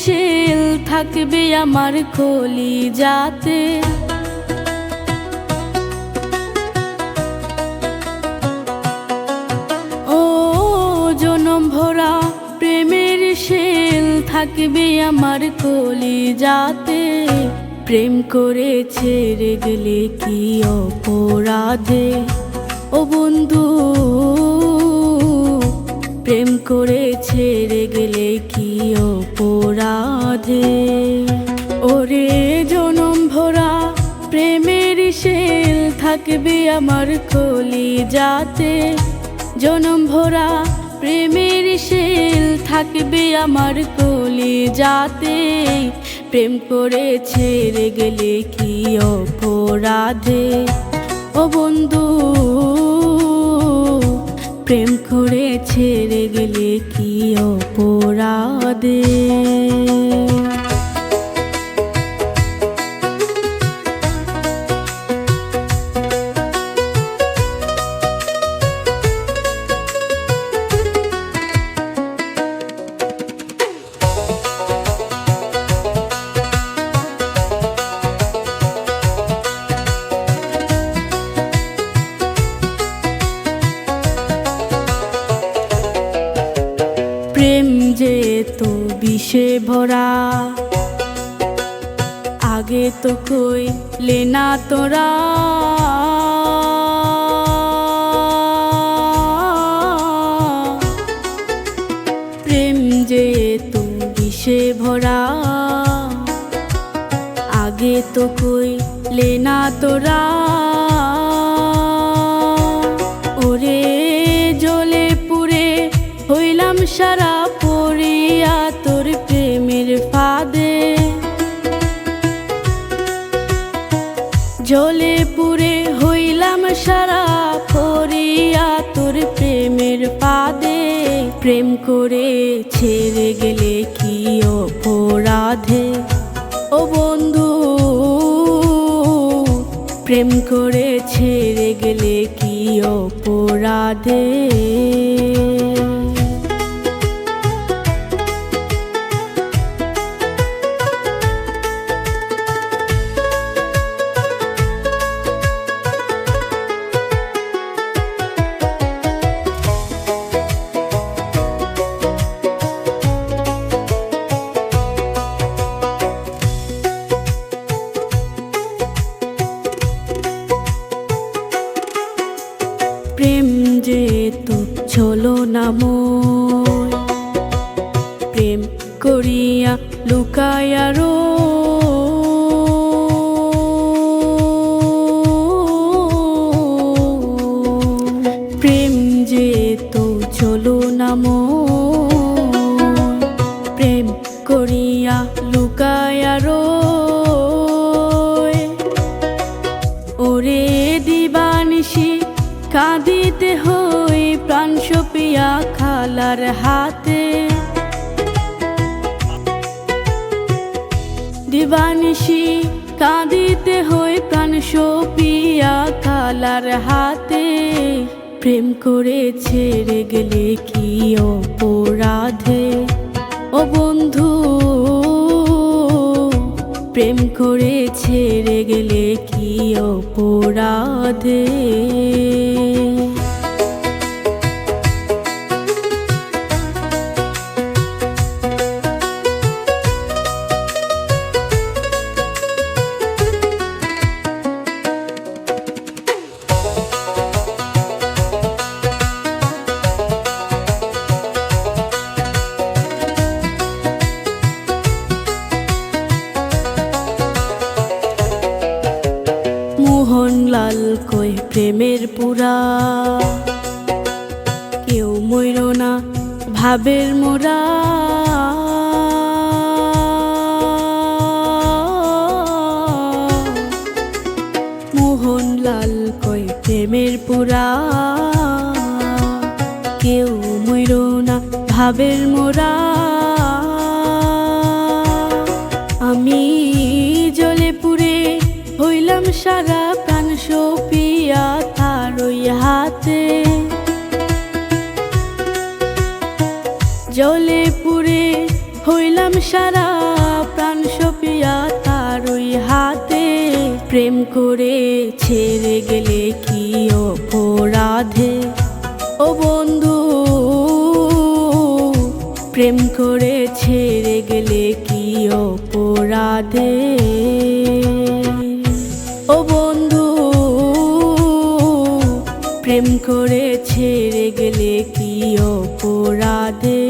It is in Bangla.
শেল থাকবে আমার কলিজাতে। ও জনম ভরা প্রেমের শেল থাকবে আমার কলিজাতে। প্রেম করে ছেড়ে গেলে কি অপরাধে ও বন্ধু, প্রেম করে ছেড়ে গেলে কি অপরাধে। ওরে জনম ভরা প্রেমের শেল থাকবে আমার কলিজাতে। জনম ভরা প্রেমের শেল থাকবে আমার কলিজাতে। প্রেম করে ছেড়ে গেলে কি অপরাধে ও বন্ধু, প্রেম করে ছেড়ে গেলে কি অপরাধে। প্রেম যে তো বিষে ভরা, আগে তো কইলে না তোরা। প্রেম যে তো বিষে ভরা, আগে তো কইলে না তোরা। ওরে জ্বলে পুড়ে হইলাম সারা পড়িয়া তোর প্রেমের ফাঁদে। জ্বলে পুড়ে হইলাম সারা পড়িয়া তোর প্রেমের ফাঁদে। প্রেম করে ছেড়ে গেলে কি অপরাধে ও বন্ধু, প্রেম করে ছেড়ে গেলে কি অপরাধে। প্রেম যে তো চলো না মোর, প্রেম করিয়া লুকায়া রো। প্রেম যে তো চলো না মোর, প্রেম করিয়া লুকায়া রো। ওরে দিবানিশি কাঁদিতে হই প্রাণ সপিয়া খালার হাতে। দিবানিশি কাঁদিতে হই প্রাণ সপিয়া খালার হাতে। প্রেম করে ছেড়ে গেলে কি অপরাধে ও বন্ধু, প্রেম করে ছেড়ে গেলে কি অপরাধে। মোহনলাল কই প্রেমের পুরা, কেউ মইর না ভাবের মোরা। মোহনলাল কই প্রেমের পুরা, কেউ মইর না ভাবের মোরা। আমি জ্বলে পুড়ে হইলাম সারা প্রাণ সপিয়া তার ওই হাতে। জ্বলে পুড়ে হইলাম সারা প্রাণ সপিয়া তার ওই হাতে, প্রেম করে ছেড়ে গেলে কি অপরাধে। ও বন্ধু, প্রেম করে ছেড়ে গেলে কি অপরাধে। ও বন্ধু, প্রেম করে ছেড়ে গেলে কি অপরাধে।